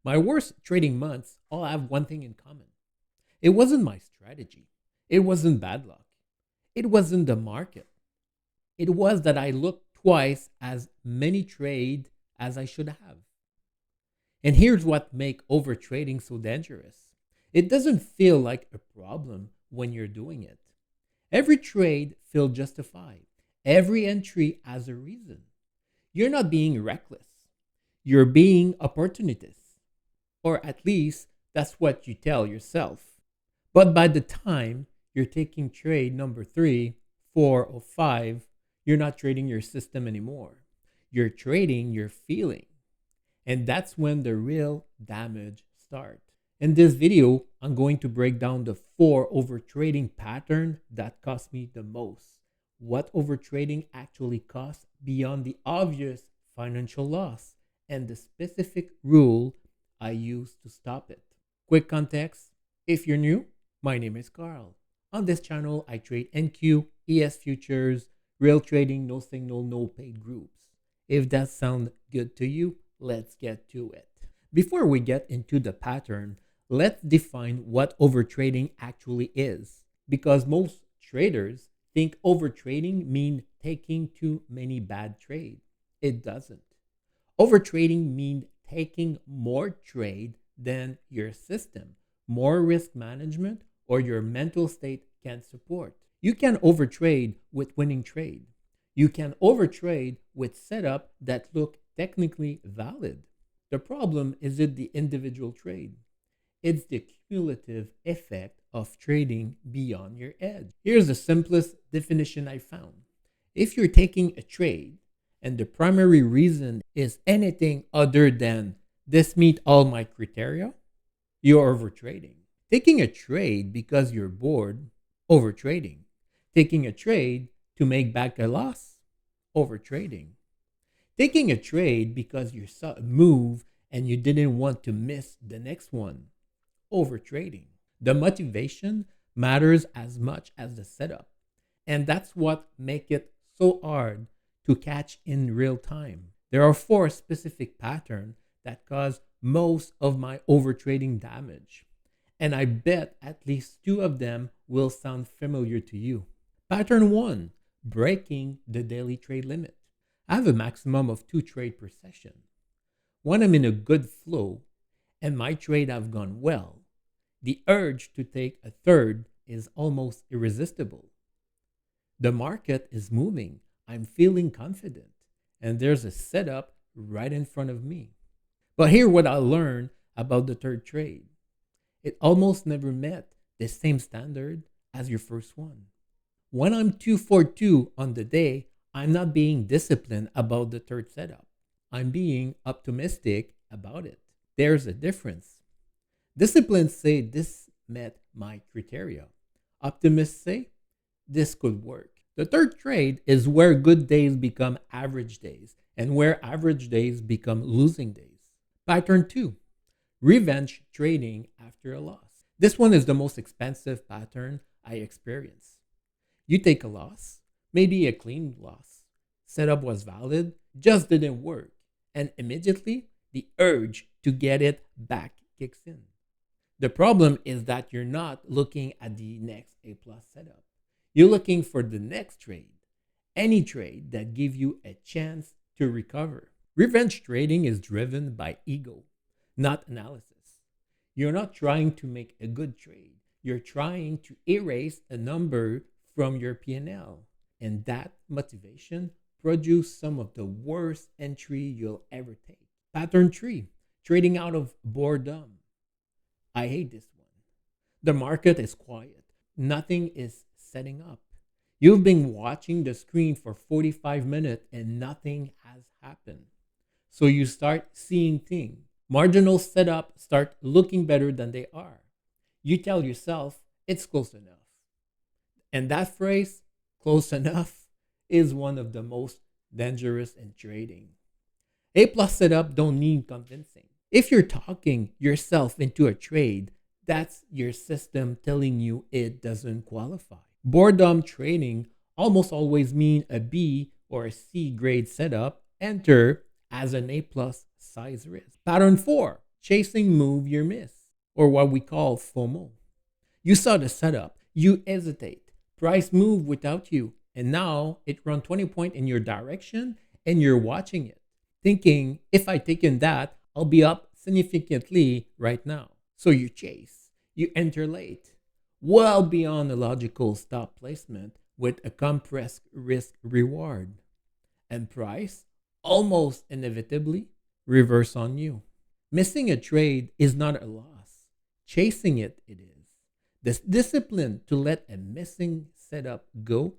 My worst trading months all have one thing in common. It wasn't my strategy. It wasn't bad luck. It wasn't the market. It was that I looked twice as many trade as I should have. And here's what makes overtrading so dangerous. It doesn't feel like a problem when you're doing it. Every trade feels justified. Every entry has a reason. You're not being reckless. You're being opportunist. Or at least that's what you tell yourself. But by the time you're taking trade number 3, 4, or 5, you're not trading your system anymore. You're trading your feeling. And that's when the real damage starts. In this video, I'm going to break down the 4 overtrading pattern that cost me the most. What overtrading actually costs beyond the obvious financial loss and the specific rule I use to stop it. Quick context, if you're new, my name is Carl. On this channel, I trade NQ, ES futures, real trading, no signal, no paid groups. If that sounds good to you, let's get to it. Before we get into the pattern, let's define what overtrading actually is. Because most traders think overtrading means taking too many bad trades. It doesn't. Overtrading means taking more trade than your system, more risk management, or your mental state can support. You can overtrade with winning trade. You can overtrade with setup that look technically valid. The problem isn't the individual trade. It's the cumulative effect of trading beyond your edge. Here's the simplest definition I found. If you're taking a trade and the primary reason is anything other than this meet all my criteria, you're overtrading. Taking a trade because you're bored, overtrading. Taking a trade to make back a loss, overtrading. Taking a trade because you saw a move and you didn't want to miss the next one, overtrading. The motivation matters as much as the setup. And that's what makes it so hard to catch in real time. There are 4 specific patterns that cause most of my overtrading damage. And I bet at least 2 of them will sound familiar to you. Pattern 1, breaking the daily trade limit. I have a maximum of 2 trades per session. When I'm in a good flow and my trade have gone well, the urge to take a third is almost irresistible. The market is moving. I'm feeling confident. And there's a setup right in front of me. But here's what I learned about the third trade. It almost never met the same standard as your first one. When I'm 2 for 2 on the day, I'm not being disciplined about the third setup. I'm being optimistic about it. There's a difference. Disciplines say this met my criteria. Optimists say this could work. The third trade is where good days become average days and where average days become losing days. Pattern 2, revenge trading after a loss. This one is the most expensive pattern I experience. You take a loss, maybe a clean loss. Setup was valid, just didn't work. And immediately, the urge to get it back kicks in. The problem is that you're not looking at the next A plus setup. You're looking for the next trade, any trade that gives you a chance to recover. Revenge trading is driven by ego, not analysis. You're not trying to make a good trade. You're trying to erase a number from your P&L. And that motivation produces some of the worst entry you'll ever take. Pattern 3, trading out of boredom. I hate this one. The market is quiet. Nothing is setting up. You've been watching the screen for 45 minutes and nothing has happened. So you start seeing things. Marginal setup start looking better than they are. You tell yourself it's close enough. And that phrase, close enough, is one of the most dangerous in trading. A plus setup don't need convincing. If you're talking yourself into a trade, that's your system telling you it doesn't qualify. Boredom trading almost always mean a B or a C grade setup enter as an A plus size risk. Pattern 4, chasing move you miss, or what we call FOMO. You saw the setup, you hesitate, price move without you, and now it run 20 point in your direction and you're watching it, thinking if I take in that, I'll be up significantly right now. So you chase, you enter late, well beyond a logical stop placement with a compressed risk reward. And price almost inevitably reverse on you. Missing a trade is not a loss. Chasing it is. This discipline to let a missing setup go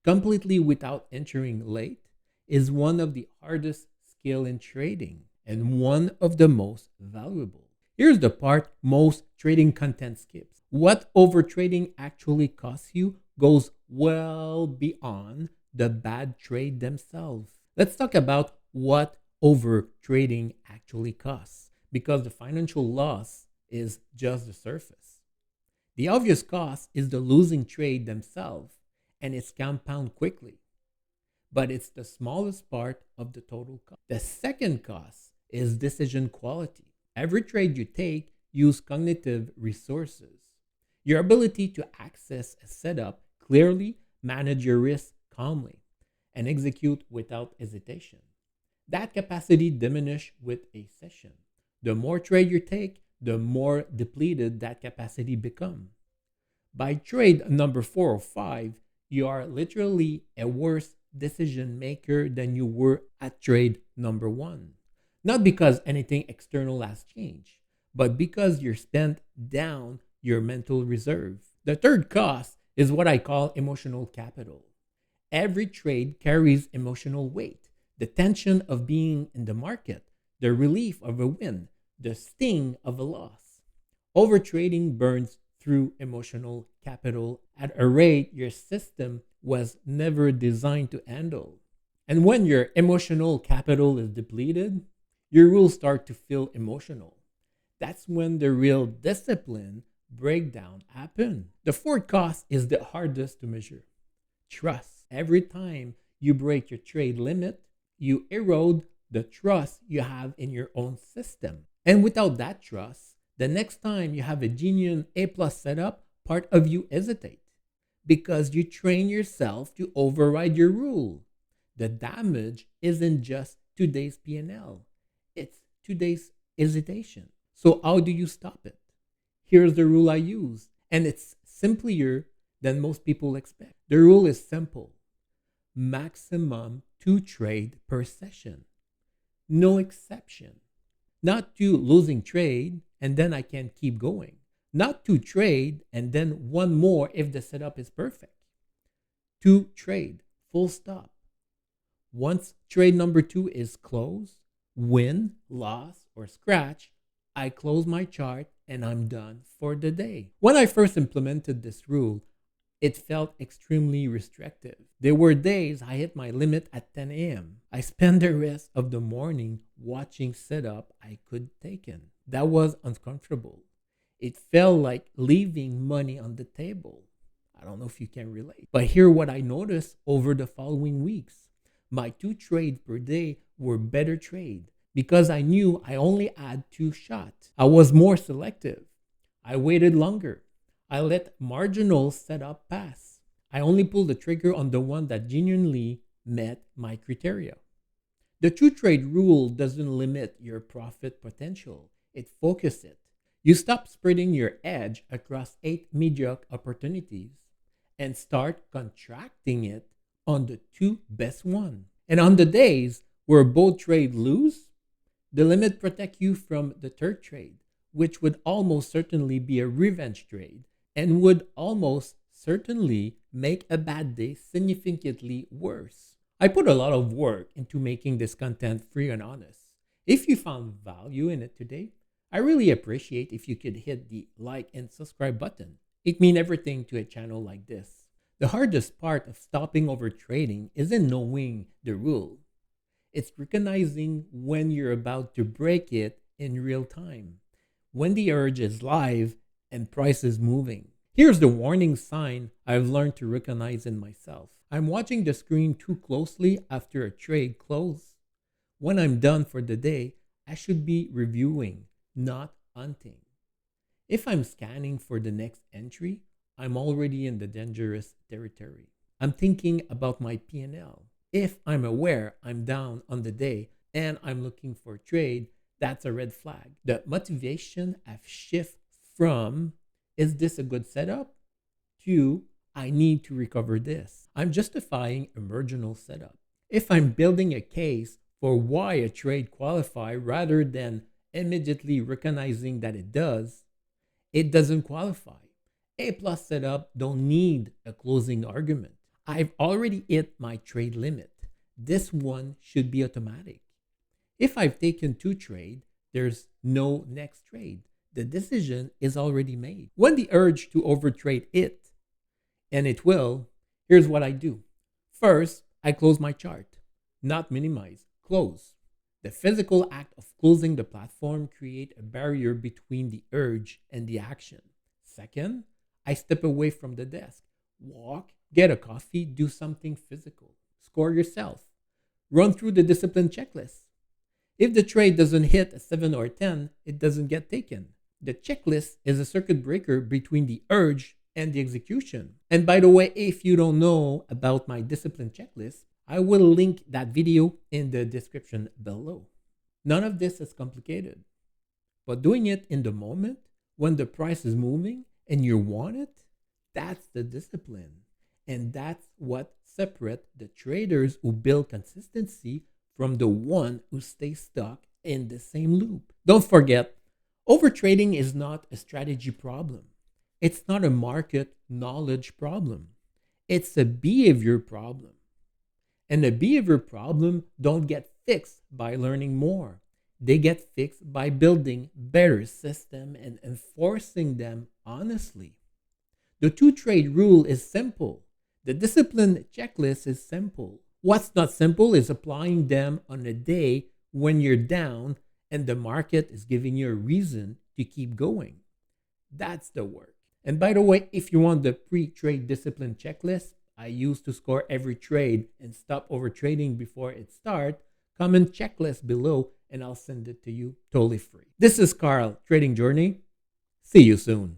completely without entering late is one of the hardest skill in trading and one of the most valuable. Here's the part most trading content skips. What overtrading actually costs you goes well beyond the bad trade themselves. Let's talk about what overtrading actually costs, because the financial loss is just the surface. The obvious cost is the losing trade themselves, and it's compound quickly. But it's the smallest part of the total cost. The second cost is decision quality. Every trade you take use cognitive resources. Your ability to access a setup clearly, manage your risk calmly, and execute without hesitation. That capacity diminishes with a session. The more trade you take, the more depleted that capacity becomes. By trade number 4 or 5, you are literally a worse decision maker than you were at trade number 1. Not because anything external has changed, but because you're spent down your mental reserve. The third cost is what I call emotional capital. Every trade carries emotional weight, the tension of being in the market, the relief of a win, the sting of a loss. Overtrading burns through emotional capital at a rate your system was never designed to handle. And when your emotional capital is depleted, your rules start to feel emotional. That's when the real discipline breakdown happens. The fourth cost is the hardest to measure. Trust. Every time you break your trade limit, you erode the trust you have in your own system. And without that trust, the next time you have a genuine A plus setup, part of you hesitate because you train yourself to override your rule. The damage isn't just today's P&L, it's today's hesitation. So how do you stop it? Here's the rule I use, and it's simpler than most people expect. The rule is simple. Maximum 2 trade per session. No exception. Not 2 losing trade and then I can keep going. Not 2 trade and then 1 more if the setup is perfect. 2 trade, full stop. Once trade number 2 is closed, win, loss, or scratch, I close my chart and I'm done for the day. When I first implemented this rule, it felt extremely restrictive. There were days I hit my limit at 10 a.m. I spent the rest of the morning watching setup I could take in. That was uncomfortable. It felt like leaving money on the table. I don't know if you can relate. But here what I noticed over the following weeks. My 2 trades per day were better trade because I knew I only had 2 shots. I was more selective. I waited longer. I let marginal setup pass. I only pulled the trigger on the one that genuinely met my criteria. The 2 trade rule doesn't limit your profit potential. It focuses it. You stop spreading your edge across 8 mediocre opportunities and start contracting it on the 2 best ones. And on the days where both trades lose, the limit protects you from the third trade, which would almost certainly be a revenge trade and would almost certainly make a bad day significantly worse. I put a lot of work into making this content free and honest. If you found value in it today, I really appreciate if you could hit the like and subscribe button. It means everything to a channel like this. The hardest part of stopping overtrading isn't knowing the rule. It's recognizing when you're about to break it in real time, when the urge is live and price is moving. Here's the warning sign I've learned to recognize in myself. I'm watching the screen too closely after a trade close. When I'm done for the day, I should be reviewing, not hunting. If I'm scanning for the next entry, I'm already in the dangerous territory. I'm thinking about my P&L. If I'm aware I'm down on the day and I'm looking for trade, that's a red flag. The motivation I've shifted from, is this a good setup, to I need to recover this. I'm justifying a marginal setup. If I'm building a case for why a trade qualify rather than immediately recognizing that it doesn't qualify. A plus setup don't need a closing argument. I've already hit my trade limit. This one should be automatic. If I've taken two trade, there's no next trade. The decision is already made. When the urge to overtrade it, and it will, here's what I do. First, I close my chart. Not minimize, close. The physical act of closing the platform create a barrier between the urge and the action. Second, I step away from the desk. Walk, get a coffee, do something physical. Score yourself. Run through the discipline checklist. If the trade doesn't hit a 7 or a 10, it doesn't get taken. The checklist is a circuit breaker between the urge and the execution. And by the way, if you don't know about my discipline checklist, I will link that video in the description below. None of this is complicated, but doing it in the moment when the price is moving and you want it, that's the discipline. And that's what separates the traders who build consistency from the one who stay stuck in the same loop. Don't forget, overtrading is not a strategy problem. It's not a market knowledge problem. It's a behavior problem. And the behavior problem don't get fixed by learning more. They get fixed by building better system and enforcing them honestly. The two trade rule is simple. The discipline checklist is simple. What's not simple is applying them on a day when you're down and the market is giving you a reason to keep going. That's the work. And by the way, if you want the pre-trade discipline checklist I use to score every trade and stop overtrading before it starts, comment checklist below and I'll send it to you totally free. This is Carl, Trading Journey. See you soon.